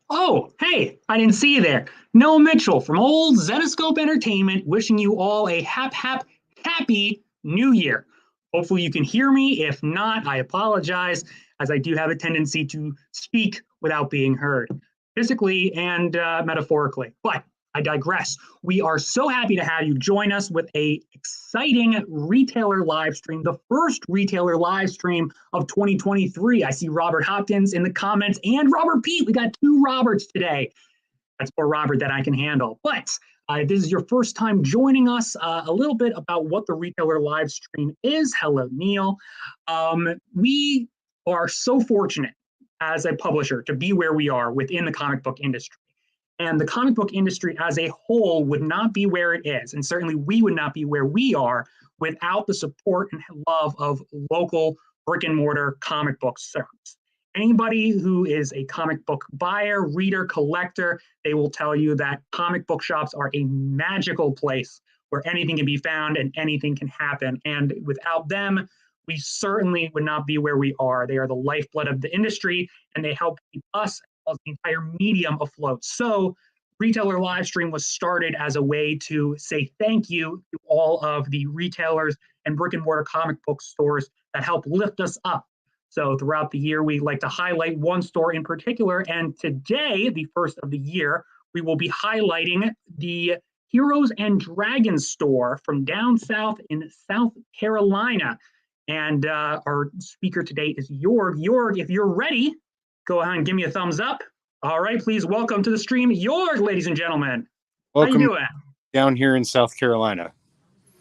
Oh, hey, I didn't see you there. Noah Mitchell from old Zenescope Entertainment wishing you all a happy new year. Hopefully you can hear me. If not, I apologize, as I do have a tendency to speak without being heard, physically and metaphorically. But I digress. We are so happy to have you join us with a exciting retailer live stream, the first retailer live stream of 2023. I see Robert Hopkins in the comments and Robert Pete. We got two Roberts today. That's more Robert than I can handle. But this is your first time joining us. A little bit about what the retailer live stream is. Hello, Neil. We are so fortunate as a publisher to be where we are within the comic book industry. And the comic book industry as a whole would not be where it is. And certainly we would not be where we are without the support and love of local brick and mortar comic book stores. Anybody who is a comic book buyer, reader, collector, they will tell you that comic book shops are a magical place where anything can be found and anything can happen. And without them, we certainly would not be where we are. They are the lifeblood of the industry, and they help keep us as the entire medium afloat. So Retailer Livestream was started as a way to say thank you to all of the retailers and brick and mortar comic book stores that help lift us up. So throughout the year, we like to highlight one store in particular. And today, the first of the year, we will be highlighting the Heroes and Dragons store from down south in South Carolina. And our speaker today is Jorg. Jorg, if you're ready, go ahead and give me a thumbs up. All right, please welcome to the stream, Jorg, ladies and gentlemen. Welcome. How you doing? Down here in South Carolina.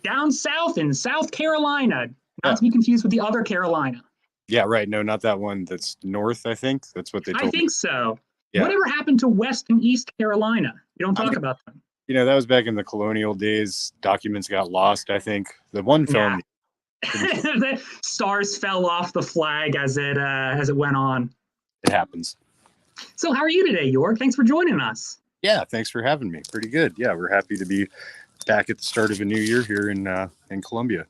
Down south in South Carolina. Not to be confused with the other Carolina. Yeah, right. No, not that one. That's north, I think. That's what they told me. I think so. Yeah. Whatever happened to West and East Carolina? You don't talk about them. You know, that was back in the colonial days. Documents got lost, I think. The one film. The stars fell off the flag as it went on. It happens. So how are you today, Jorg? Thanks for joining us. Yeah, thanks for having me. Pretty good. Yeah, we're happy to be back at the start of a new year here in Columbia.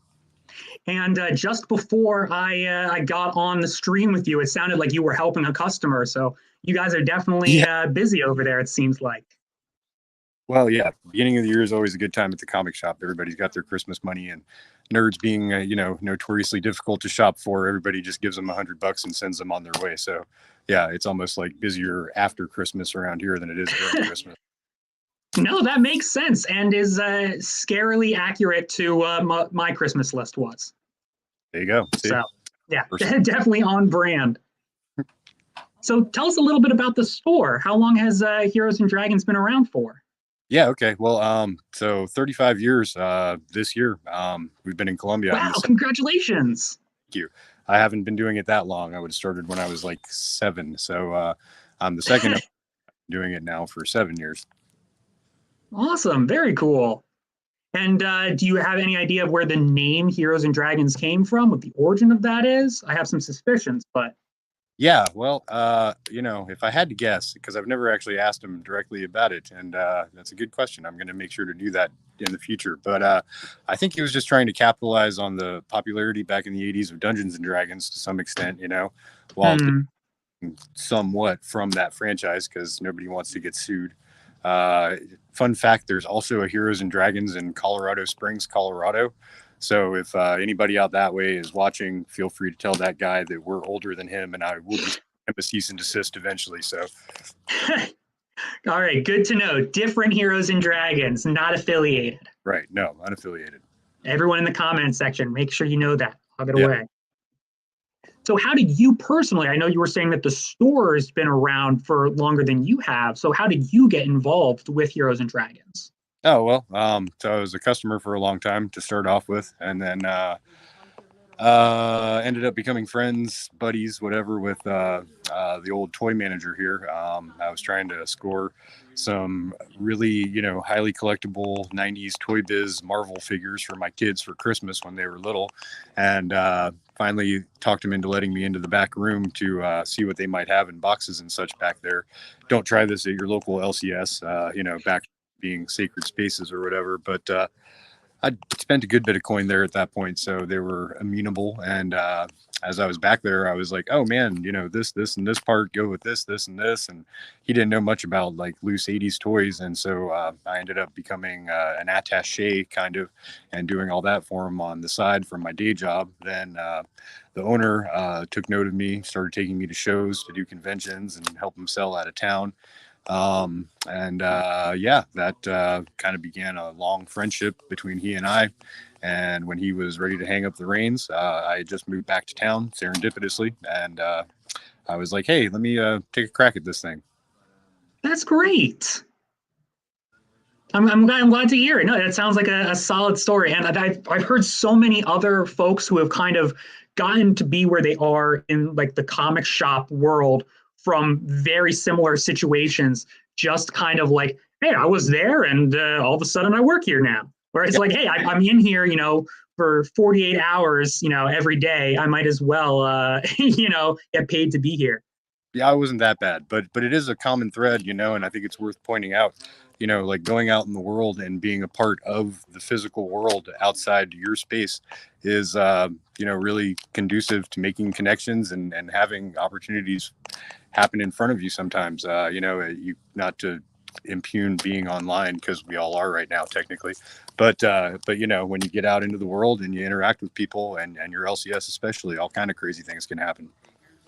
And just before I got on the stream with you, it sounded like you were helping a customer. So you guys are definitely busy over there, it seems like. Well, yeah, beginning of the year is always a good time at the comic shop. Everybody's got their Christmas money, and nerds being, notoriously difficult to shop for, everybody just gives them $100 and sends them on their way. So, yeah, it's almost like busier after Christmas around here than it is during Christmas. No, that makes sense and is scarily accurate to my Christmas list was. There you go. See? So, yeah, definitely on brand. So tell us a little bit about the store. How long has Heroes and Dragons been around for? Yeah, okay. Well, so 35 years this year. We've been in Columbia. Wow, congratulations. Thank you. I haven't been doing it that long. I would have started when I was like 7. So I'm the second doing it now for 7 years. Awesome. Very cool. And do you have any idea of where the name Heroes and Dragons came from, what the origin of that is? I have some suspicions, but... Yeah, well, if I had to guess, because I've never actually asked him directly about it, and that's a good question. I'm going to make sure to do that in the future. But I think he was just trying to capitalize on the popularity back in the 80s of Dungeons and Dragons to some extent, while somewhat from that franchise, because nobody wants to get sued. Fun fact, there's also a Heroes and Dragons in Colorado Springs, Colorado. So if anybody out that way is watching, feel free to tell that guy that we're older than him, and I will be a cease and desist eventually. So, all right, good to know. Different Heroes and Dragons, not affiliated. Right? No, unaffiliated. Everyone in the comments section, make sure you know that. I'll get away. So, how did you personally? I know you were saying that the store has been around for longer than you have. So, how did you get involved with Heroes and Dragons? Oh, well, so I was a customer for a long time to start off with, and then ended up becoming friends, buddies, whatever, with the old toy manager here. I was trying to score some really, highly collectible 90s Toy Biz Marvel figures for my kids for Christmas when they were little, and finally talked him into letting me into the back room to see what they might have in boxes and such back there. Don't try this at your local LCS, back being sacred spaces or whatever, but I spent a good bit of coin there at that point, so they were amenable, and as I was back there, I was like, oh man, this and this part go with this and this. And he didn't know much about like loose 80s toys. And so I ended up becoming an attaché kind of, and doing all that for him on the side from my day job. Then the owner took note of me, started taking me to shows, to do conventions and help him sell out of town. That kind of began a long friendship between he and I. And when he was ready to hang up the reins, I had just moved back to town serendipitously. And I was like, hey, let me take a crack at this thing. That's great. I'm glad to hear it. No, that sounds like a solid story. And I've heard so many other folks who have kind of gotten to be where they are in like the comic shop world from very similar situations, just kind of like, hey, I was there and all of a sudden I work here now. Where it's like, hey, I'm in here, for 48 hours, every day. I might as well, get paid to be here. Yeah, I wasn't that bad, but it is a common thread, and I think it's worth pointing out, like going out in the world and being a part of the physical world outside your space is, really conducive to making connections and having opportunities happen in front of you sometimes. You not to impugn being online, because we all are right now technically, but when you get out into the world and you interact with people and your LCS especially, all kind of crazy things can happen.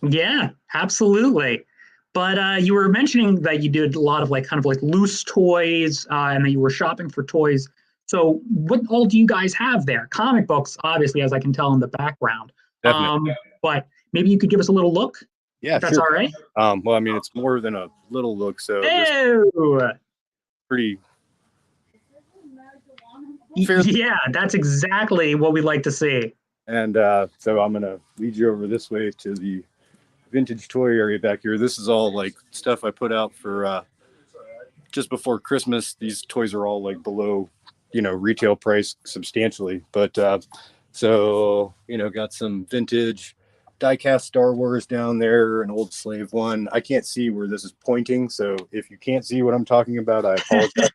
Yeah, absolutely. But you were mentioning that you did a lot of like kind of like loose toys, and that you were shopping for toys. So what all do you guys have there? Comic books, obviously, as I can tell in the background. Definitely. But maybe you could give us a little look. Yeah, That's sure. all right. Well, I mean, it's more than a little look, so Ew. pretty. Yeah, that's exactly what we'd like to see. And so I'm gonna lead you over this way to the vintage toy area back here. This is all like stuff I put out for just before Christmas. These toys are all like below, retail price substantially. But so got some vintage die-cast Star Wars down there, an old Slave one. I can't see where this is pointing, so if you can't see what I'm talking about, I apologize.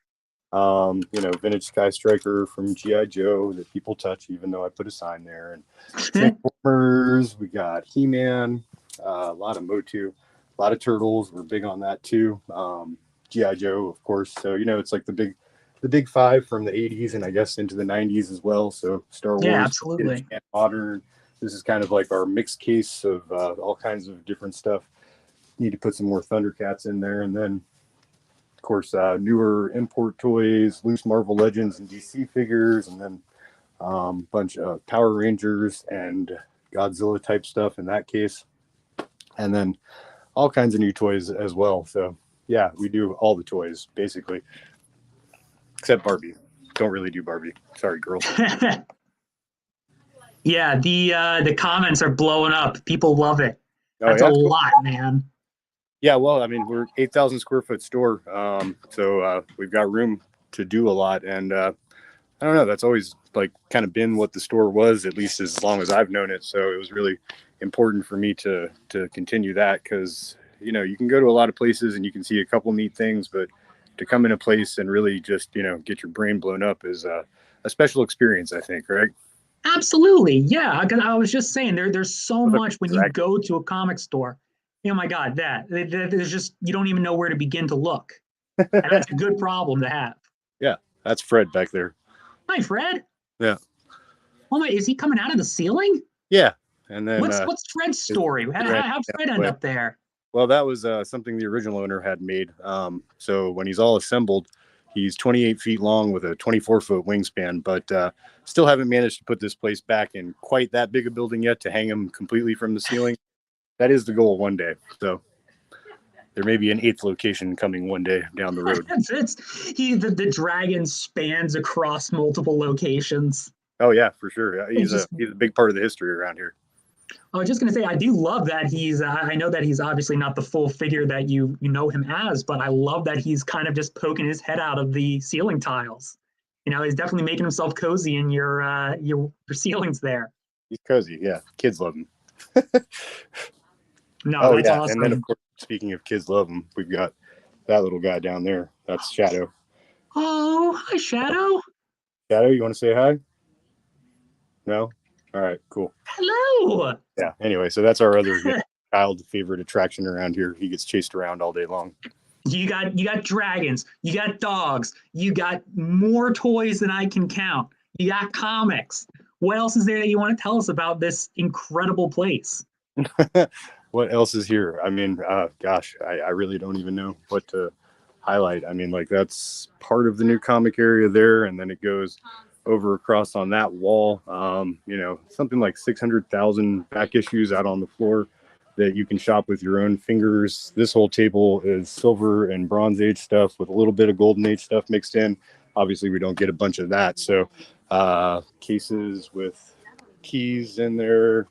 Vintage Sky Striker from G.I. Joe that people touch, even though I put a sign there. And Transformers, we got He-Man, a lot of Motu, a lot of Turtles. We're big on that too. G.I. Joe, of course. So, it's like the big five from the 80s and I guess into the 90s as well. So Star Wars, yeah, absolutely. and modern. This is kind of like our mixed case of all kinds of different stuff. Need to put some more Thundercats in there. And then, of course, newer import toys, loose Marvel Legends and DC figures, and then a bunch of Power Rangers and Godzilla type stuff in that case. And then all kinds of new toys as well. So, yeah, we do all the toys, basically. Except Barbie. Don't really do Barbie. Sorry, girls. Yeah, the comments are blowing up. People love it. That's a lot, man. Yeah, well, I mean, we're 8,000 square foot store, so we've got room to do a lot. And I don't know, that's always like kind of been what the store was, at least as long as I've known it. So it was really important for me to continue that, because you can go to a lot of places and you can see a couple neat things, but to come in a place and really just get your brain blown up is a special experience, I think, right? Absolutely, yeah. I was just saying there's so much when you go to a comic store. Oh my God, there's just, you don't even know where to begin to look. And that's a good problem to have. Yeah, that's Fred back there. Hi, Fred. Yeah. Oh my, is he coming out of the ceiling? Yeah. And then what's Fred's story? How'd Fred end up there? Well, that was something the original owner had made. So when he's all assembled, he's 28 feet long with a 24-foot wingspan, but still haven't managed to put this place back in quite that big a building yet to hang him completely from the ceiling. That is the goal one day. So there may be an 8th location coming one day down the road. The dragon spans across multiple locations. Oh yeah, for sure. He's a big part of the history around here. I was just going to say, I do love that I know that he's obviously not the full figure that you know him as, but I love that he's kind of just poking his head out of the ceiling tiles. He's definitely making himself cozy in your ceilings there. He's cozy, yeah. Kids love him. No, that's awesome. And then, of course, speaking of kids love him, we've got that little guy down there. That's Shadow. Oh, hi, Shadow. Shadow, you want to say hi? No? All right, cool. Hello. Yeah. Anyway, so that's our other child favorite attraction around here. He gets chased around all day long. You got dragons, you got dogs, you got more toys than I can count. You got comics. What else is there that you want to tell us about this incredible place? What else is here? I mean, gosh, I really don't even know what to highlight. I mean, like that's part of the new comic area there, and then it goes over across on that wall. You know, something like 600,000 back issues out on the floor that you can shop with your own fingers. This whole table is silver and Bronze Age stuff with a little bit of Golden Age stuff mixed in. Obviously, we don't get a bunch of that. So cases with keys in there.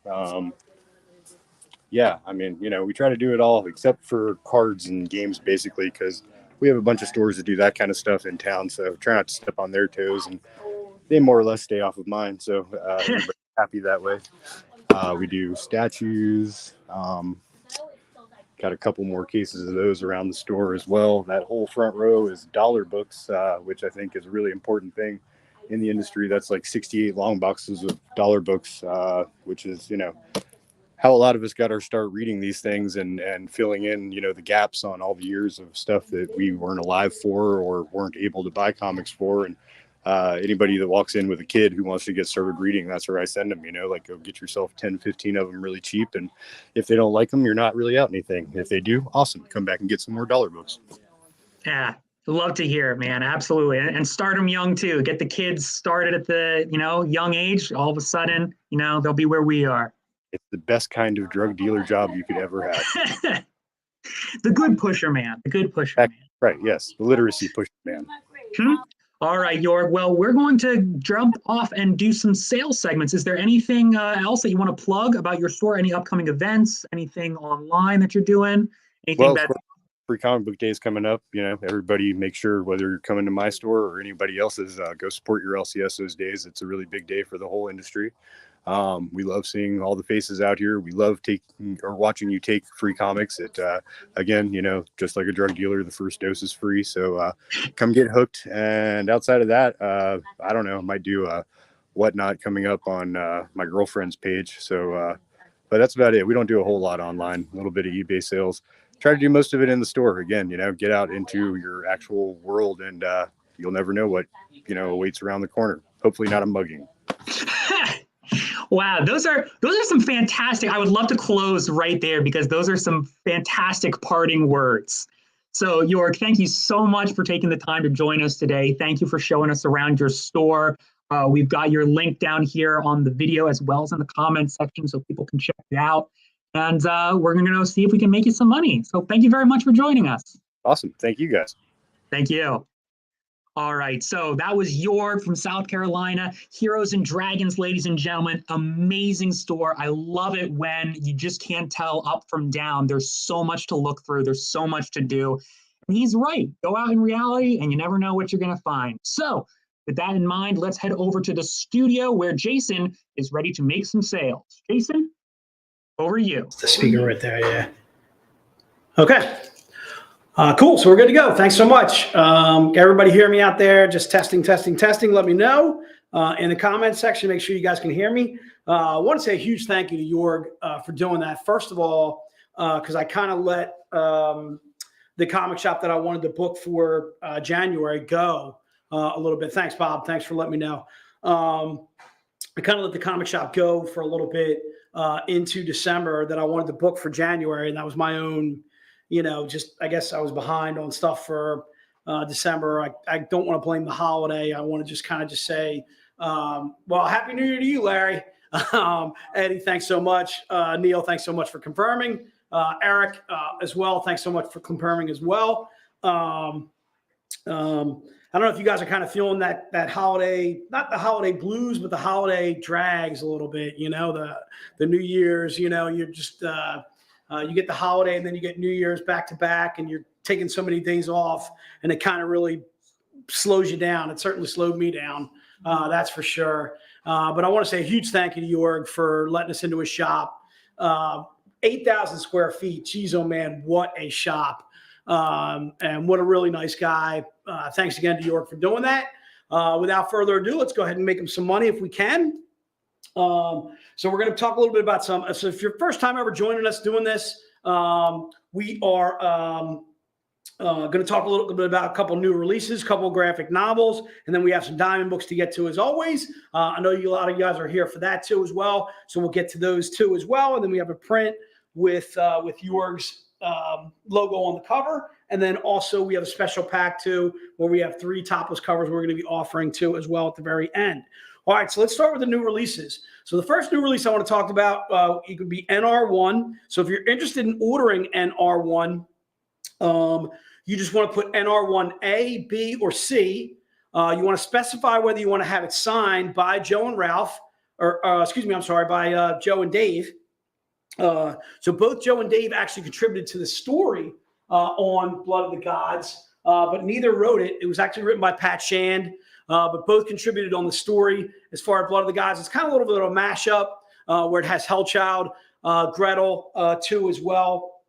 Yeah, I mean, you know, we try to do it all except for cards and games, basically, because we have a bunch of stores that do that kind of stuff in town. So try not to step on their toes, and they more or less stay off of mine. So everybody's happy that way. We do statues. Got a couple more cases of those around the store as well. That whole front row is dollar books, which I think is a really important thing in the industry. That's like 68 long boxes of dollar books, which is, you know, how a lot of us got our start reading these things and filling in, you know, the gaps on all the years of stuff that we weren't alive for or weren't able to buy comics for. And anybody that walks in with a kid who wants to get started reading, that's where I send them, you know, like go get yourself 10, 15 of them really cheap. And if they don't like them, you're not really out anything. If they do, awesome. Come back and get some more dollar books. Yeah, love to hear it, man. Absolutely. And start them young too. Get the kids started at the, you know, young age. All of a sudden, you know, they'll be where we are. It's the best kind of drug dealer job you could ever have. The good pusher man. The good pusher man. Right. Yes. The literacy pusher man. All right, York. Well, we're going to jump off and do some sales segments. Is there anything else that you want to plug about your store? Any upcoming events? Anything online that you're doing? Anything Well, Free Comic Book Day is coming up. You know, everybody make sure whether you're coming to my store or anybody else's, go support your LCS those days. It's a really big day for the whole industry. We love seeing all the faces out here. We love taking or watching you take free comics. It again, you know, just like a drug dealer, the first dose is free. So come get hooked. And outside of that, I don't know, I might do a whatnot coming up on my girlfriend's page. So, but that's about it. We don't do a whole lot online. A little bit of eBay sales. Try to do most of it in the store. Again, you know, get out into your actual world, and you'll never know what, you know, awaits around the corner. Hopefully, not a mugging. Wow, those are some fantastic. I would love to close right there because those are some fantastic parting words. So, York, thank you so much for taking the time to join us today. Thank you for showing us around your store. We've got your link down here on the video as well as in the comments section so people can check it out. And we're going to see if we can make you some money. So thank you very much for joining us. Awesome. Thank you, guys. Thank you. All right, so that was York from South Carolina. Heroes and Dragons, ladies and gentlemen. Amazing store. I love it when you just can't tell up from down. There's so much to look through. There's so much to do. And he's right. Go out in reality, and you never know what you're going to find. So with that in mind, let's head over to the studio where Jason is ready to make some sales. Jason, over to you. The speaker right there, yeah. Okay. Cool. So we're good to go. Thanks so much. Everybody hear me out there? Just testing. Let me know in the comments section. Make sure you guys can hear me. I want to say a huge thank you to Jorg for doing that. First of all, because I kind of let the comic shop that I wanted to book for January go a little bit. Thanks, Bob. Thanks for letting me know. I kind of let the comic shop go for a little bit into December that I wanted to book for January. And that was my own, you know, just, I guess I was behind on stuff for December. I don't want to blame the holiday. I want to just kind of just say, well, Happy New Year to you, Larry. Eddie, thanks so much. Neil, thanks so much for confirming. Eric, as well. Thanks so much for confirming as well. I don't know if you guys are kind of feeling that holiday, not the holiday blues, but the holiday drags a little bit, you know, the New Year's, you know, you're just, you get the holiday and then you get New Year's back to back and you're taking so many days off and it kind of really slows you down. It certainly slowed me down. That's for sure. But I want to say a huge thank you to Jorg for letting us into his shop. 8,000 square feet. Geez, oh man, what a shop. And what a really nice guy. Thanks again to Jorg for doing that. Without further ado, let's go ahead and make him some money if we can. So we're going to talk a little bit about some. So if you're first time ever joining us doing this, we are going to talk a little bit about a couple new releases, a couple graphic novels, and then we have some diamond books to get to as always. I know a lot of you guys are here for that too as well, so we'll get to those too as well. And then we have a print with Jorg's logo on the cover, and then also we have a special pack too, where we have 3 topless covers we're going to be offering too as well at the very end. All right, so let's start with the new releases. So the first new release I want to talk about, it could be NR1. So if you're interested in ordering NR1, you just want to put NR1A, B, or C. You want to specify whether you want to have it signed by Joe and Ralph, or excuse me, I'm sorry, by Joe and Dave. So both Joe and Dave actually contributed to the story on Blood of the Gods, but neither wrote it. It was actually written by Pat Shand, but both contributed on the story. As far as Blood of the Gods, it's kind of a little bit of a mashup where it has Hellchild, Gretel too as well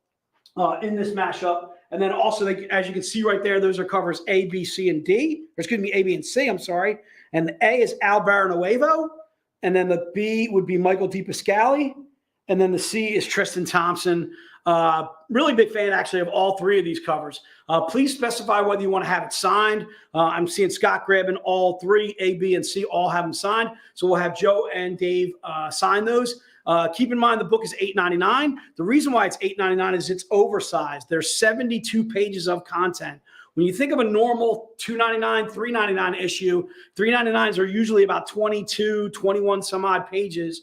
in this mashup. And then also, as you can see right there, those are covers A, B, C, and D. Or excuse me, A, B, and C, I'm sorry. And the A is Al Baranuevo. And then the B would be Michael DePascali. And then the C is Tristan Thompson. Really big fan, actually, of all 3 of these covers. Please specify whether you want to have it signed. I'm seeing Scott grabbing all 3, A, B, and C, all have them signed. So we'll have Joe and Dave sign those. Keep in mind the book is $8.99. The reason why it's $8.99 is it's oversized. There's 72 pages of content. When you think of a normal $2.99, $3.99 issue, $3.99s are usually about 22, 21 some odd pages.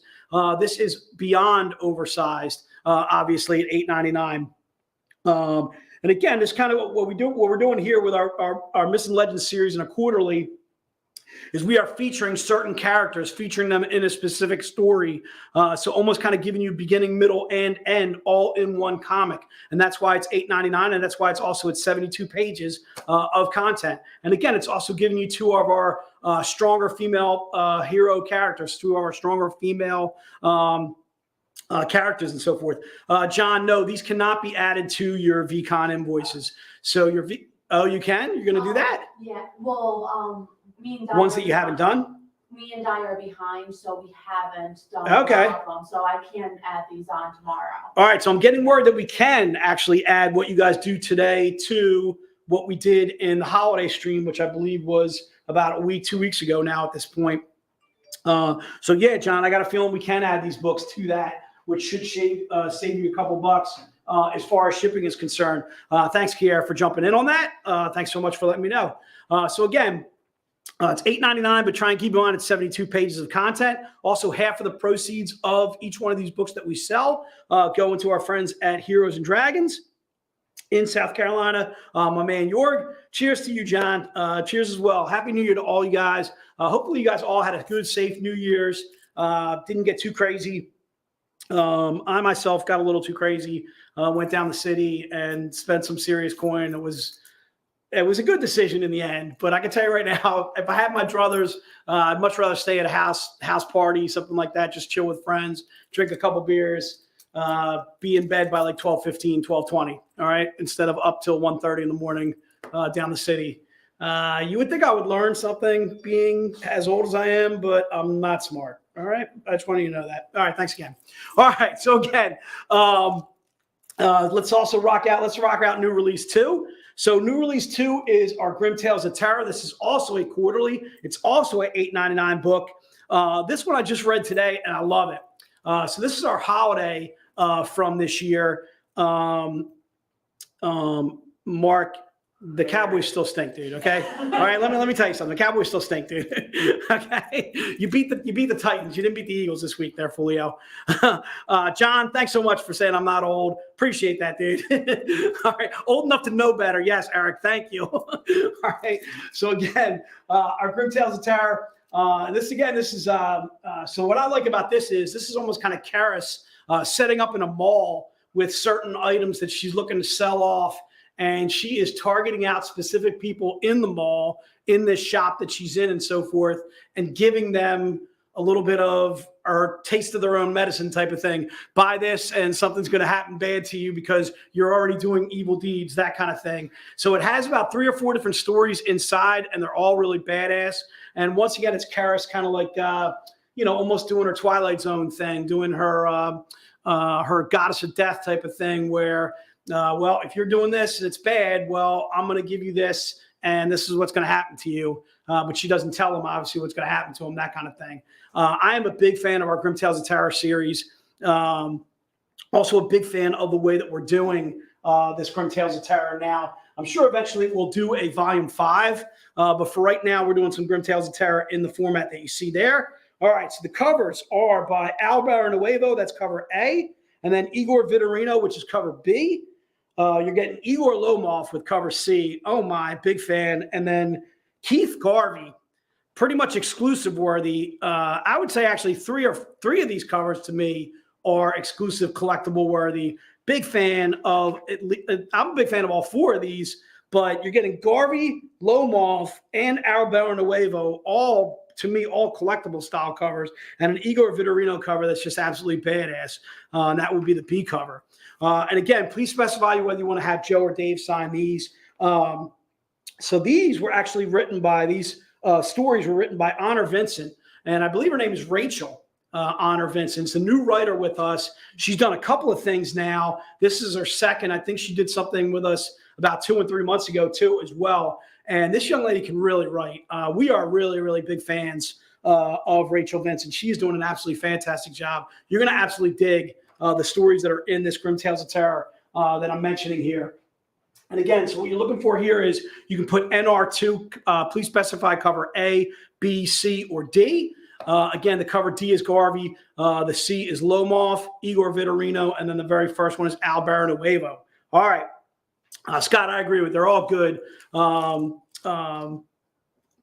This is beyond oversized, obviously at $8.99. And again, this kind of what we're doing here with our Missing Legends series in a quarterly is we are featuring certain characters, featuring them in a specific story. So almost kind of giving you beginning, middle, and end all in one comic. And that's why it's $8.99, and that's why it's also at 72 pages of content. And again, it's also giving you 2 of our stronger female hero characters, 2 of our stronger female characters and so forth. John, no, these cannot be added to your VCon invoices. So your oh, you can? You're going to do that? Yeah, well, me and Di ones that you haven't done? Me and Di are behind, so we haven't done okay. all of them, so I can add these on tomorrow. All right, so I'm getting word that we can actually add what you guys do today to what we did in the holiday stream, which I believe was about a week, 2 weeks ago now at this point. So yeah, John, I got a feeling we can add these books to that, which should save you a couple bucks as far as shipping is concerned. Thanks, Kiera, for jumping in on that. Thanks so much for letting me know. So again, it's $8.99, but try and keep in mind it's 72 pages of content. Also, half of the proceeds of each one of these books that we sell go into our friends at Heroes and Dragons in South Carolina. My man Jorg, cheers to you, John. Cheers as well. Happy New Year to all you guys. Hopefully you guys all had a good, safe New Year's. Didn't get too crazy. I myself got a little too crazy. Went down the city and spent some serious coin. It was a good decision in the end, but I can tell you right now, if I had my druthers, I'd much rather stay at a house party, something like that, just chill with friends, drink a couple beers, be in bed by like 12:15, 12:20, all right, instead of up till 1:30 in the morning down the city. You would think I would learn something being as old as I am, but I'm not smart, all right? I just wanted you to know that. All right, thanks again. All right, so again, let's rock out new release 2. So new release 2 is our Grim Tales of Terror. This is also a quarterly. It's also an $8.99 book. This one I just read today, and I love it. So this is our holiday from this year. Mark, the Cowboys still stink, dude. Okay. All right. Let me tell you something. The Cowboys still stink, dude. Okay. You beat the Titans. You didn't beat the Eagles this week there, Folio. John, thanks so much for saying I'm not old. Appreciate that, dude. All right. Old enough to know better. Yes, Eric. Thank you. All right. So again, our Grim Tales of Terror. This is so what I like about this is almost kind of Karis setting up in a mall with certain items that she's looking to sell off. And she is targeting out specific people in the mall, in this shop that she's in and so forth, and giving them a little bit of or taste of their own medicine type of thing. Buy this and something's going to happen bad to you because you're already doing evil deeds, that kind of thing. So it has about 3 or 4 different stories inside, and they're all really badass. And once again, it's Karis, kind of like, you know, almost doing her Twilight Zone thing, doing her Goddess of Death type of thing where, well, if you're doing this and it's bad, well, I'm going to give you this and this is what's going to happen to you. But she doesn't tell them, obviously, what's going to happen to them, that kind of thing. I am a big fan of our Grim Tales of Terror series. Also a big fan of the way that we're doing this Grim Tales of Terror now. I'm sure eventually we'll do a volume 5, but for right now, we're doing some Grim Tales of Terror in the format that you see there. All right, so the covers are by Al Barrenuevo, that's cover A, and then Igor Vitorino, which is cover B. You're getting Igor Lomoff with cover C. Oh my, big fan. And then Keith Garvey, pretty much exclusive worthy. I would say actually three of these covers to me are exclusive collectible worthy. Big fan of, I'm a big fan of all 4 of these, but you're getting Garvey, Lomoff, and Al Barrenuevo, all, to me, all collectible style covers, and an Igor Vitorino cover that's just absolutely badass. And that would be the B cover. And again, please specify whether you want to have Joe or Dave sign these. So these were actually written by, these stories were written by Honor Vincent, and I believe her name is Rachel. Honor Vincent's a new writer with us. She's done a couple of things now. This is her second. I think she did something with us about 2 and 3 months ago too as well. And this young lady can really write. We are really, really big fans of Rachel Vincent. She's doing an absolutely fantastic job. You're going to absolutely dig the stories that are in this Grim Tales of Terror that I'm mentioning here. And again, so what you're looking for here is you can put NR2. Please specify cover A, B, C, or D. Again, the cover D is Garvey, the C is Lomoff, Igor Vitorino, and then the very first one is Al Barrenuevo. All right. Scott, I agree with. They're all good. I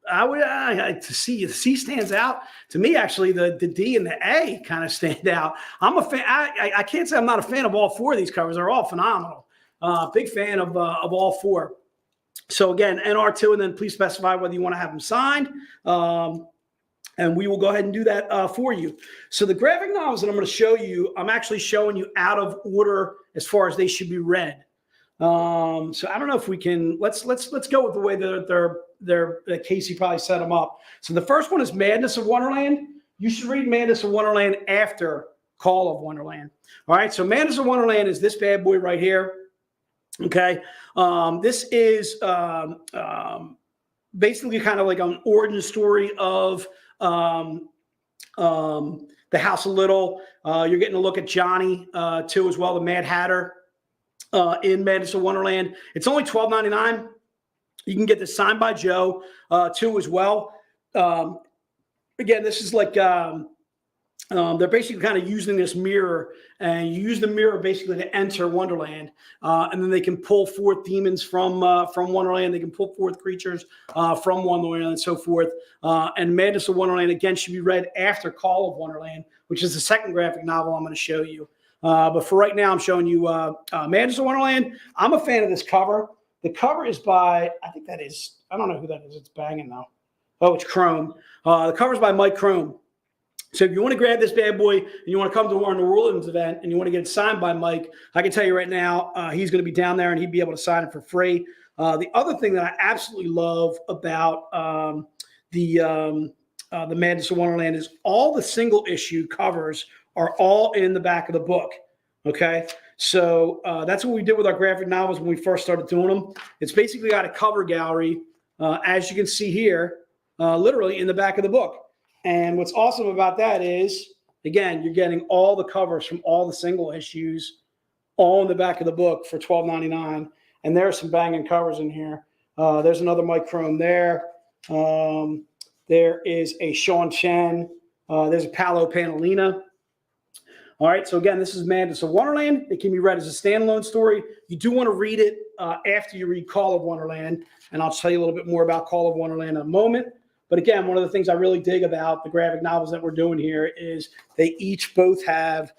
to see the C stands out to me. Actually, the D and the A kind of stand out. I'm a fan. I can't say I'm not a fan of all 4 of these covers. They're all phenomenal. Big fan of all 4. So again, NR2, and then please specify whether you want to have them signed. And we will go ahead and do that for you. So the graphic novels that I'm going to show you, I'm actually showing you out of order as far as they should be read. So I don't know if we can, let's go with the way that Casey probably set them up. So the first one is Madness of Wonderland. You should read Madness of Wonderland after Call of Wonderland. All right. So Madness of Wonderland is this bad boy right here. Okay. This is basically kind of like an origin story of the House of Little. You're getting a look at Johnny too as well, the Mad Hatter in Madness of Wonderland. It's only $12.99. You can get this signed by Joe too as well. Again, this is like they're basically kind of using this mirror, and you use the mirror basically to enter Wonderland, and then they can pull forth demons from Wonderland. They can pull forth creatures from Wonderland and so forth. And Madness of Wonderland again should be read after Call of Wonderland, which is the second graphic novel I'm going to show you. But for right now, I'm showing you Madness of Wonderland. I'm a fan of this cover. The cover is by, I think that is, I don't know who that is. It's banging though. Oh, it's Chrome. The cover's by Mike Chrome. So if you want to grab this bad boy and you want to come to our New Orleans event and you want to get it signed by Mike, I can tell you right now, he's going to be down there and he'd be able to sign it for free. The other thing that I absolutely love about the Madness of Wonderland is all the single issue covers are all in the back of the book. Okay. So that's what we did with our graphic novels when we first started doing them. It's basically got a cover gallery, as you can see here, literally in the back of the book. And what's awesome about that is, again, you're getting all the covers from all the single issues all in the back of the book for $12.99. And there are some banging covers in here. There's another Mike Chrome there. There is a Sean Chen. There's a Paolo Panalina. All right, so again, this is Madness of Wonderland. It can be read as a standalone story. You do want to read it after you read Call of Wonderland, and I'll tell you a little bit more about Call of Wonderland in a moment. But again, one of the things I really dig about the graphic novels that we're doing here is they each both have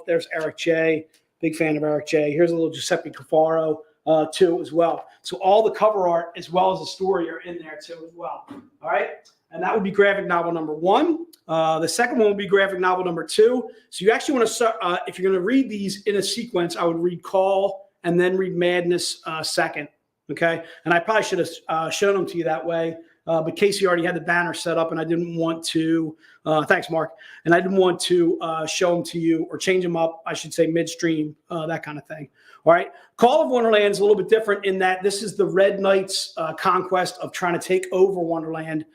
there's Eric J. Big fan of Eric J. Here's a little Giuseppe Cafaro too as well. So all the cover art as well as the story are in there too as well. All right. And that would be graphic novel number 1. The second one would be graphic novel number 2. So you actually want to start, if you're going to read these in a sequence, I would read Call and then read Madness second. Okay. And I probably should have shown them to you that way. but Casey already had the banner set up, and I didn't want to. Thanks, Mark. And I didn't want to show them to you or change them up, I should say, midstream, that kind of thing. All right. Call of Wonderland is a little bit different in that this is the Red Knight's conquest of trying to take over Wonderland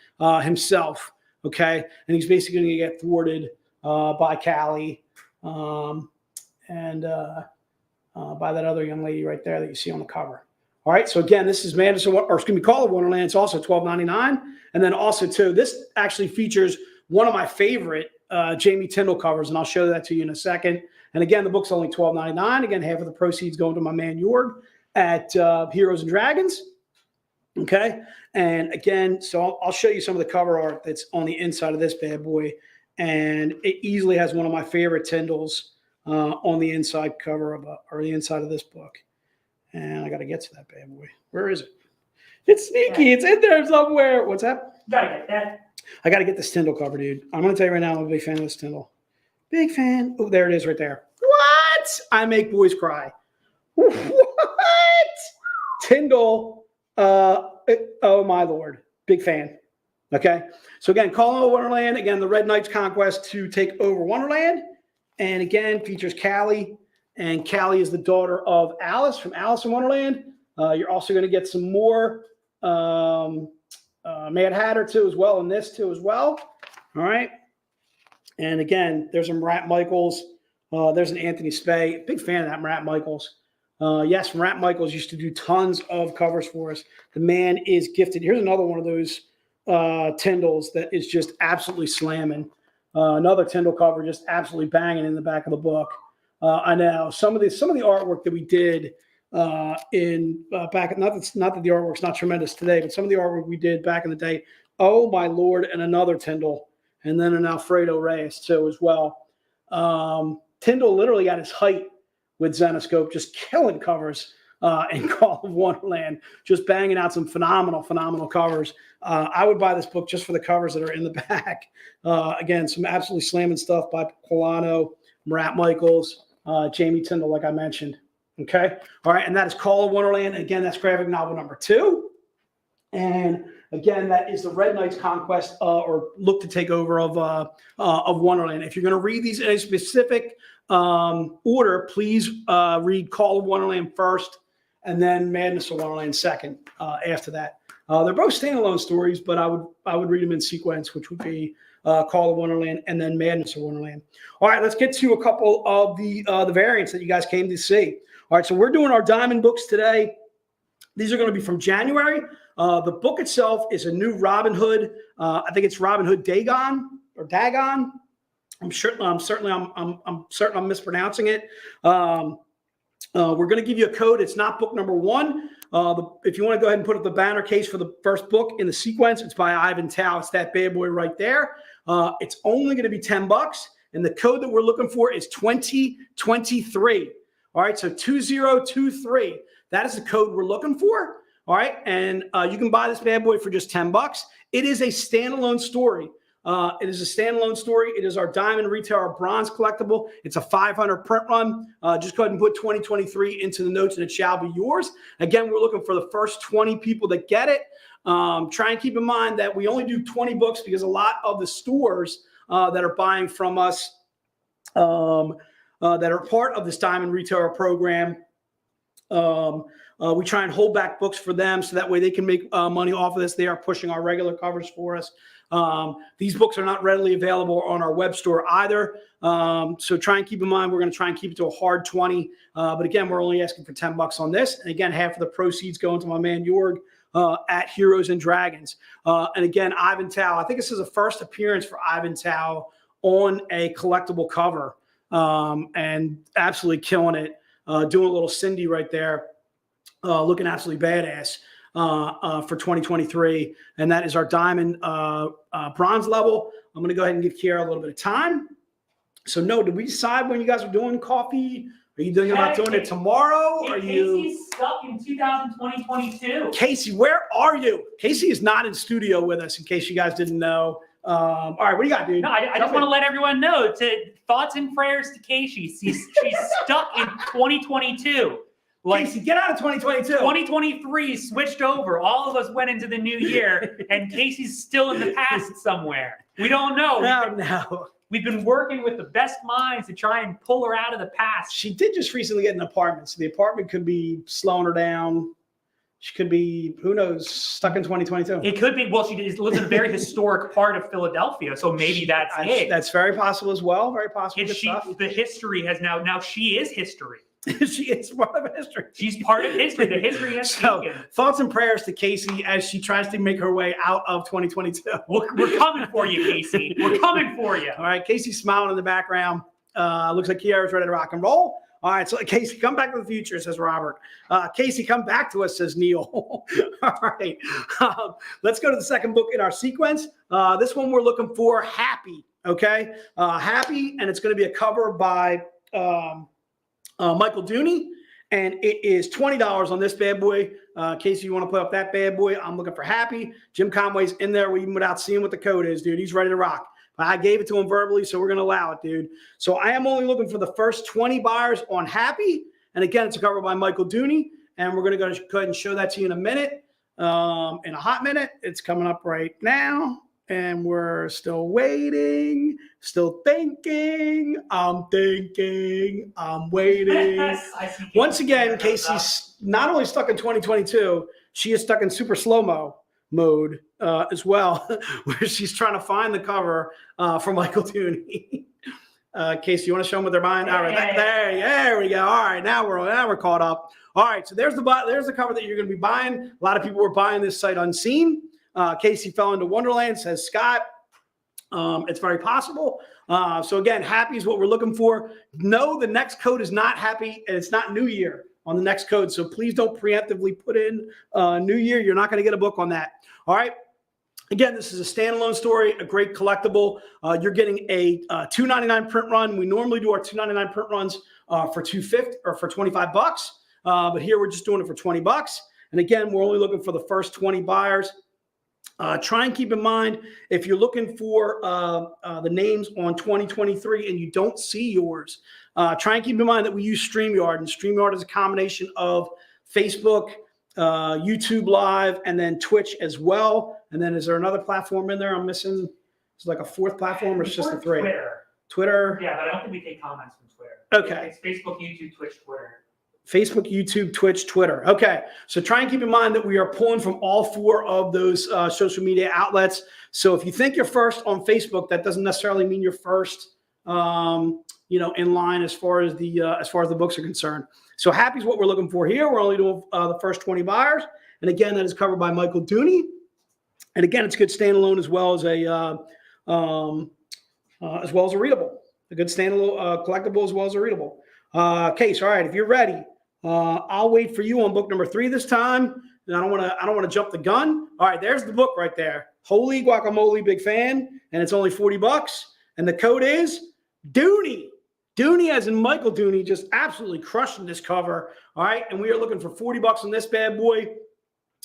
himself. Okay. And he's basically going to get thwarted by Callie and by that other young lady right there that you see on the cover. All right. So again, this is Call of Wonderland. It's also $12.99. And then also too, this actually features one of my favorite Jamie Tyndall covers, and I'll show that to you in a second. And again, the book's only $12.99. Again, half of the proceeds going to my man Jorg at Heroes and Dragons. Okay. And again, so I'll show you some of the cover art that's on the inside of this bad boy. And it easily has one of my favorite Tyndalls on the inside cover of or the inside of this book. And I got to get to that bad boy. Where is it? It's sneaky. It's in there somewhere. What's that? Gotta get that. I got to get this Tyndall cover, dude. I'm going to tell you right now, I'm a big fan of this Tyndall. Big fan. Oh, there it is right there. What? I make boys cry. What? Tyndall. Oh, my Lord. Big fan. Okay. So again, Call of Wonderland. Again, the Red Knight's conquest to take over Wonderland. And again, features Callie. And Callie is the daughter of Alice from Alice in Wonderland. You're also going to get some more Mad Hatter too as well, and this too as well. All right. And again, there's a Marat Michaels. There's an Anthony Spey. Big fan of that Marat Michaels. Yes, Marat Michaels used to do tons of covers for us. The man is gifted. Here's another one of those Tyndalls that is just absolutely slamming. Another Tyndall cover just absolutely banging in the back of the book. I know some of the artwork that we did back, not that the artwork's not tremendous today, but some of the artwork we did back in the day. Oh my Lord, and another Tyndall, and then an Alfredo Reyes too as well. Tyndall literally got his height with Zenescope, just killing covers in Call of Wonderland, just banging out some phenomenal covers. I would buy this book just for the covers that are in the back. Again, some absolutely slamming stuff by Polano, Marat Michaels, Jamie Tyndall, like I mentioned. Okay. All right. And that is Call of Wonderland. Again, that's graphic novel number 2. And again, that is the Red Knight's conquest or look to take over of Wonderland. If you're going to read these in a specific order, please read Call of Wonderland first and then Madness of Wonderland second after that. They're both standalone stories, but I would read them in sequence, which would be Call of Wonderland and then Madness of Wonderland. All right, let's get to a couple of the variants that you guys came to see. All right, so we're doing our Diamond books today. These are going to be from January. The book itself is a new Robin Hood. I think it's Robin Hood Dagon or Dagon. I'm certain I'm mispronouncing it. We're going to give you a code. It's not book number 1. If you want to go ahead and put up the banner case for the first book in the sequence, it's by Ivan Tao. It's that bad boy right there. It's only going to be $10, and the code that we're looking for is 2023. All right, so 2023. That is the code we're looking for. All right, and you can buy this bad boy for just $10. It is a standalone story. It is a standalone story. It is our Diamond Retail, our Bronze collectible. It's a 500 print run. Just go ahead and put 2023 into the notes and it shall be yours. Again, we're looking for the first 20 people that get it. Try and keep in mind that we only do 20 books because a lot of the stores that are buying from us that are part of this Diamond Retailer program, we try and hold back books for them so that way they can make money off of this. They are pushing our regular covers for us. These books are not readily available on our web store either. So try and keep in mind, we're going to try and keep it to a hard 20. But again, we're only asking for $10 on this. And again, half of the proceeds going to my man Jorg at Heroes and Dragons. And again, Ivan Tao, I think this is the first appearance for Ivan Tao on a collectible cover, and absolutely killing it. Doing a little Cindy right there, looking absolutely badass for 2023. And that is our Diamond Bronze level. I'm going to go ahead and give Kiara a little bit of time. So, no, did we decide when you guys are doing coffee? Are you thinking about doing it tomorrow? Are you? Casey's stuck in 2022. Casey, where are you? Casey is not in studio with us, in case you guys didn't know. All right, what do you got, dude? No, I just want to let everyone know. Thoughts and prayers to Casey. She's stuck in 2022. Like, Casey, get out of 2022. 2023 switched over. All of us went into the new year, and Casey's still in the past somewhere. We don't know. No. We've been working with the best minds to try and pull her out of the past. She did just recently get an apartment, so the apartment could be slowing her down. She could be, who knows, stuck in 2022. It could be. Well, she lives in a very historic part of Philadelphia, so maybe that's it. That's very possible as well. Very possible. The history has now she is history. She is part of history. She's part of history. The history has taken. Thoughts and prayers to Casey as she tries to make her way out of 2022. We're coming for you, Casey. We're coming for you. All right, Casey's smiling in the background. Looks like Kiara's ready to rock and roll. All right, so Casey, come back to the future, says Robert. Casey, come back to us, says Neil. All right, let's go to the second book in our sequence. This one we're looking for Happy, okay? Happy, and it's going to be a cover by Michael Dooney, and it is $20 on this bad boy. Casey, you want to put up that bad boy? I'm looking for Happy. Jim Conway's in there even without seeing what the code is, dude. He's ready to rock. I gave it to him verbally, so we're going to allow it, dude. So I am only looking for the first 20 buyers on Happy. And again, it's a cover by Michael Dooney. And we're going to go ahead and show that to you in a minute, in a hot minute. It's coming up right now. And we're still waiting, still thinking. I'm thinking, I'm waiting. Once again, Casey's not only stuck in 2022, she is stuck in super slow-mo mode as well, where she's trying to find the cover for Michael Dooney. Casey, you want to show them what they're buying? All right, there we go. All right, now we're caught up. All right, so there's the cover that you're going to be buying. A lot of people were buying this sight unseen. Casey fell into Wonderland, says Scott. It's very possible. So again, Happy is what we're looking for. No, the next code is not Happy, and it's not New Year on the next code. So please don't preemptively put in New Year. You're not going to get a book on that. All right. Again, this is a standalone story, a great collectible. You're getting a $2.99 print run. We normally do our $2.99 print runs for $2.50 or for $25, but here we're just doing it for $20. And again, we're only looking for the first 20 buyers. Try and keep in mind, if you're looking for the names on 2023 and you don't see yours, try and keep in mind that we use StreamYard, and StreamYard is a combination of Facebook, YouTube Live, and then Twitch as well. And then is there another platform in there I'm missing? It's like a fourth platform, or it's just the three? Twitter. Yeah, but I don't think we take comments from Twitter. Okay. It's Facebook, YouTube, Twitch, Twitter. Facebook, YouTube, Twitch, Twitter. Okay, so try and keep in mind that we are pulling from all four of those social media outlets. So if you think you're first on Facebook, that doesn't necessarily mean you're first, in line as far as the books are concerned. So Happy is what we're looking for here. We're only doing the first 20 buyers, and again, that is covered by Michael Dooney. And again, it's good standalone as well as a readable. A good standalone collectible as well as a readable. Case, all right, if you're ready, I'll wait for you on book number 3 this time. And I don't want to jump the gun. All right, there's the book right there. Holy guacamole, big fan, and it's only $40. And the code is Dooney. Dooney, as in Michael Dooney, just absolutely crushing this cover. All right, and we are looking for $40 on this bad boy.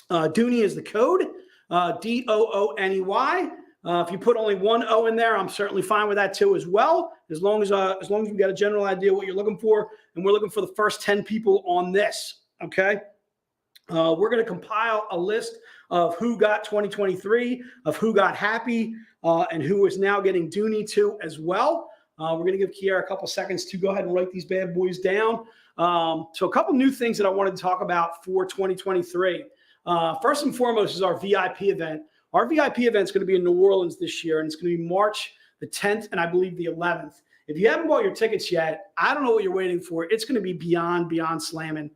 Dooney is the code, Dooney. If you put only one O in there, I'm certainly fine with that too as well. As long as we got a general idea what you're looking for, and we're looking for the first 10 people on this. Okay, we're going to compile a list of who got 2023, of who got Happy, and who is now getting Dooney too as well. We're going to give Kiara a couple seconds to go ahead and write these bad boys down. So a couple new things that I wanted to talk about for 2023. First and foremost is our VIP event. Our VIP event is going to be in New Orleans this year, and it's going to be March the 10th and I believe the 11th. If you haven't bought your tickets yet, I don't know what you're waiting for. It's going to be beyond slamming.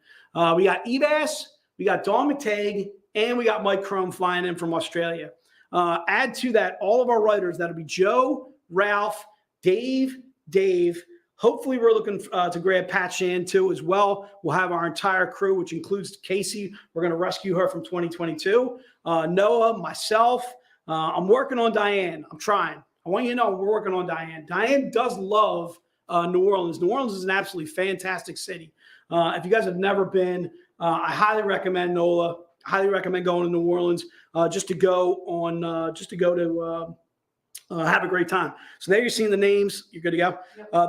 We got Ebass, we got Dawn McTagg, and we got Mike Crome flying in from Australia. Add to that all of our writers. That'll be Joe, Ralph, Dave. Hopefully, we're looking to grab Pat Shan too as well. We'll have our entire crew, which includes Casey. We're going to rescue her from 2022. Noah, myself. I'm working on Diane. I'm trying. I want you to know we're working on Diane. Diane does love New Orleans. New Orleans is an absolutely fantastic city. If you guys have never been, I highly recommend Nola. Highly recommend going to New Orleans just to have a great time. So there you're seeing the names. You're good to go.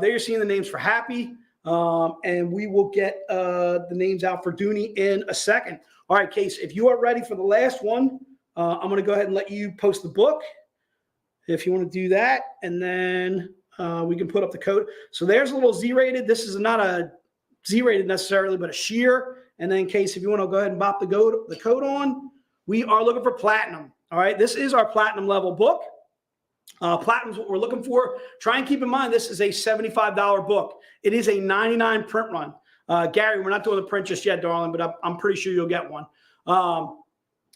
There you're seeing the names for Happy. and we will get the names out for Dooney in a second. All right, Case, if you are ready for the last one, I'm going to go ahead and let you post the book if you want to do that, and then we can put up the code. So there's a little Z-rated. This is not a Z-rated necessarily, but a sheer. And then, Case, if you want to go ahead and bop the code on, we are looking for platinum. All right, this is our platinum level book. Platinum is what we're looking for. Try and keep in mind this is a $75 book. It is a 99 print run. Gary, we're not doing the print just yet, darling, but I'm pretty sure you'll get one.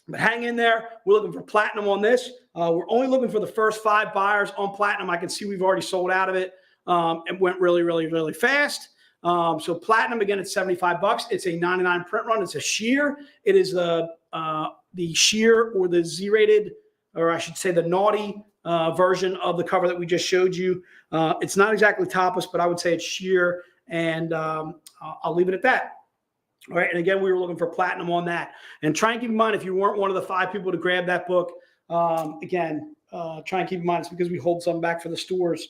But hang in there. We're looking for platinum on this. We're only looking for the first 5 buyers on platinum. I can see we've already sold out of it. It went really, really, really fast. So platinum, again, it's $75. It's a 99 print run. It's a sheer. It is the sheer or the Z-rated, or I should say the naughty version of the cover that we just showed you. It's not exactly topless, but I would say it's sheer, and I'll leave it at that. All right, and again, we were looking for platinum on that. And try and keep in mind, if you weren't one of the 5 people to grab that book, again, try and keep in mind it's because we hold some back for the stores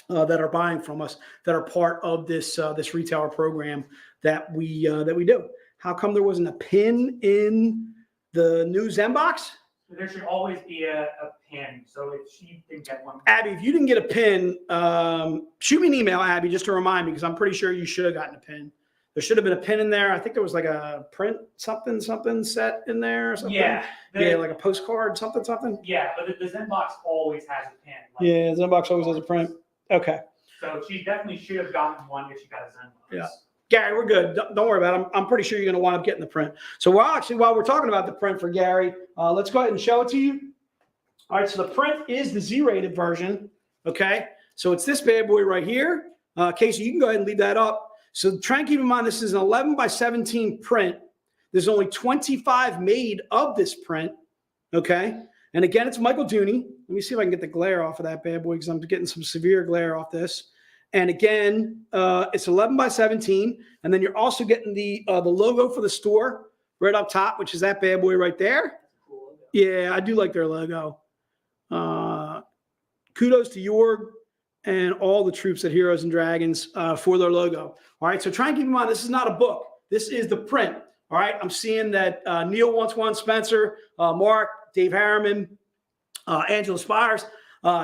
that are buying from us, that are part of this this retailer program that we do. How come there wasn't a pin in the new Zen box? There should always be a pin. So if she didn't get one, Abby, if you didn't get a pin, shoot me an email, Abby, just to remind me, because I'm pretty sure you should have gotten a pin. There should have been a pin in there. I think there was like a print something set in there or something. Yeah. Like a postcard, something. Yeah, but the Zen box always has a pin. Yeah, Zen box always has a print. Okay. So she definitely should have gotten one if she got a Zen box. Yeah. Gary, we're good. Don't worry about it. I'm pretty sure you're going to wind up getting the print. So while we're talking about the print for Gary, let's go ahead and show it to you. All right, so the print is the Z-rated version. Okay, so it's this bad boy right here. Casey, you can go ahead and leave that up. So try and keep in mind this is an 11 by 17 print. There's only 25 made of this print. Okay, and again, it's Michael Dooney. Let me see if I can get the glare off of that bad boy because I'm getting some severe glare off this. And again, it's 11 by 17. And then you're also getting the logo for the store right up top, which is that bad boy right there. Yeah, I do like their logo. Kudos to Jorg and all the troops at Heroes and Dragons for their logo. All right, so try and keep in mind, this is not a book. This is the print. All right, I'm seeing that Neil wants one, Spencer, Mark, Dave Harriman, Angela Spires,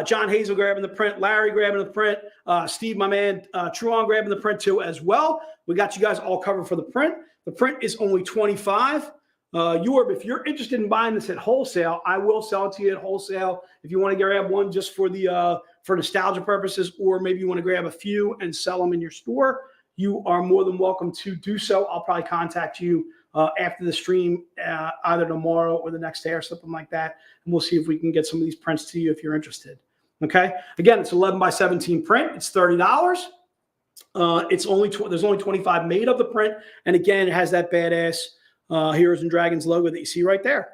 John Hazel grabbing the print, Larry grabbing the print, Steve, my man, Truon grabbing the print too as well. We got you guys all covered for the print. The print is only $25. Jorb, if you're interested in buying this at wholesale, I will sell it to you at wholesale. If you want to grab one just for the for nostalgia purposes, or maybe you want to grab a few and sell them in your store, you are more than welcome to do so. I'll probably contact you after the stream, either tomorrow or the next day or something like that. And we'll see if we can get some of these prints to you if you're interested. Okay. Again, it's 11 by 17 print. It's $30. It's only there's only 25 made of the print. And again, it has that badass Heroes and Dragons logo that you see right there.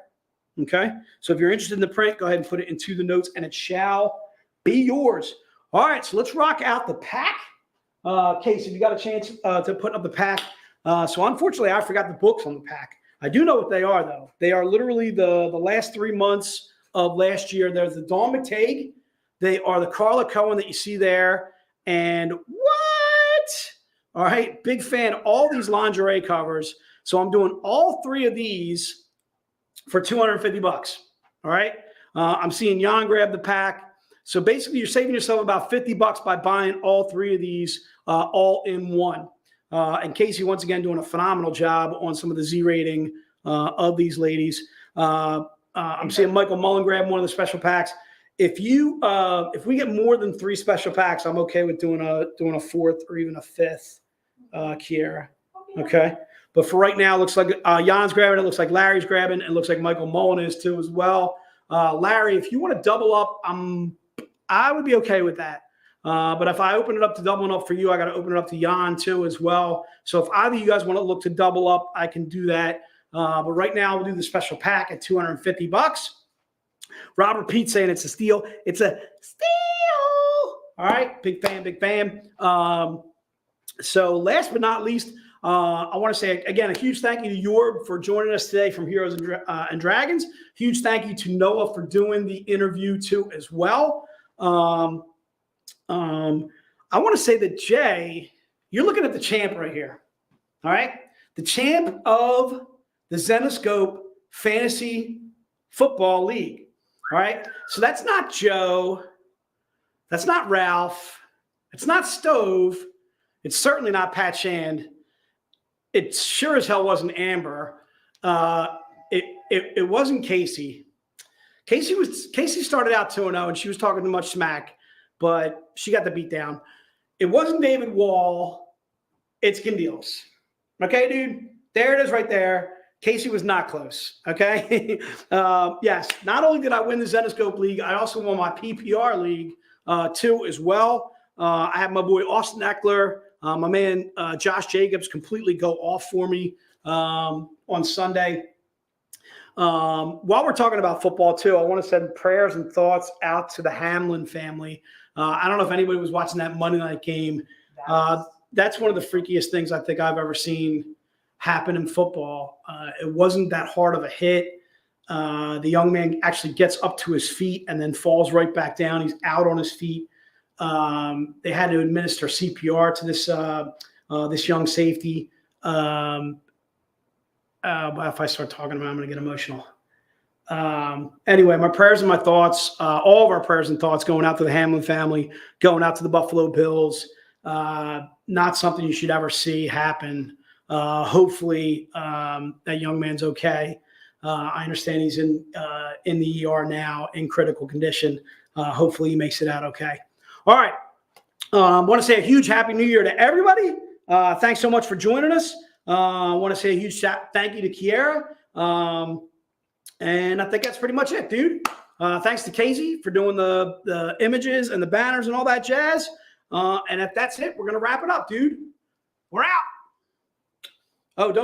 Okay. So if you're interested in the print, go ahead and put it into the notes and it shall be yours. All right. So let's rock out the pack. Case, if you got a chance to put up the pack. So unfortunately, I forgot the books on the pack. I do know what they are, though. They are literally the last 3 months of last year. There's the Dawn McTague. They are the Carla Cohen that you see there. And what? All right. Big fan of all these lingerie covers. So I'm doing all 3 of these for $250. All right. I'm seeing Jan grab the pack. So basically, you're saving yourself about $50 by buying all 3 of these all in one. And Casey, once again, doing a phenomenal job on some of the Z rating of these ladies. I'm seeing Michael Mullen grab one of the special packs. If we get more than 3 special packs, I'm okay with doing a 4th or even a 5th Kiera. Okay. But for right now, it looks like Jan's grabbing it. Looks like Larry's grabbing it. It looks like Michael Mullen is too as well. Larry, if you want to double up, I would be okay with that. But if I open it up to doubling up for you, I got to open it up to Jan too as well. So if either of you guys want to look to double up, I can do that. But right now, we'll do the special pack at $250. Robert Pete saying it's a steal. It's a steal. All right. Big fan, big fan. So last but not least, I want to say, again, a huge thank you to Jorb for joining us today from Heroes and Dragons. Huge thank you to Noah for doing the interview too as well. I want to say that Jay, you're looking at the champ right here. All right. The champ of the Zenescope Fantasy Football League. All right. So that's not Joe. That's not Ralph. It's not Stove. It's certainly not Pat Shand. It sure as hell wasn't Amber. It wasn't Casey. Casey started out 2-0 and she was talking too much smack, but she got the beat down. It wasn't David Wall. It's Candiles. Okay, dude? There it is right there. Casey was not close. Okay? Yes, not only did I win the Zenescope League, I also won my PPR League too as well. I have my boy Austin Eckler, my man Josh Jacobs completely go off for me on Sunday. While we're talking about football too, I want to send prayers and thoughts out to the Hamlin family. I don't know if anybody was watching that Monday night game. That's one of the freakiest things I think I've ever seen happen in football. It wasn't that hard of a hit. The young man actually gets up to his feet and then falls right back down. He's out on his feet. They had to administer CPR to this young safety. If I start talking about it, I'm going to get emotional. Anyway, my prayers and my thoughts, all of our prayers and thoughts going out to the Hamlin family, going out to the Buffalo Bills. Not something you should ever see happen. Hopefully that young man's okay. I understand he's in the ER now in critical condition. Hopefully he makes it out okay. All right. I want to say a huge Happy New Year to everybody. Thanks so much for joining us. I want to say a huge thank you to Kiera. And I think that's pretty much it, dude. Thanks to Casey for doing the images and the banners and all that jazz. And if that's it, we're going to wrap it up, dude. We're out. Oh, don't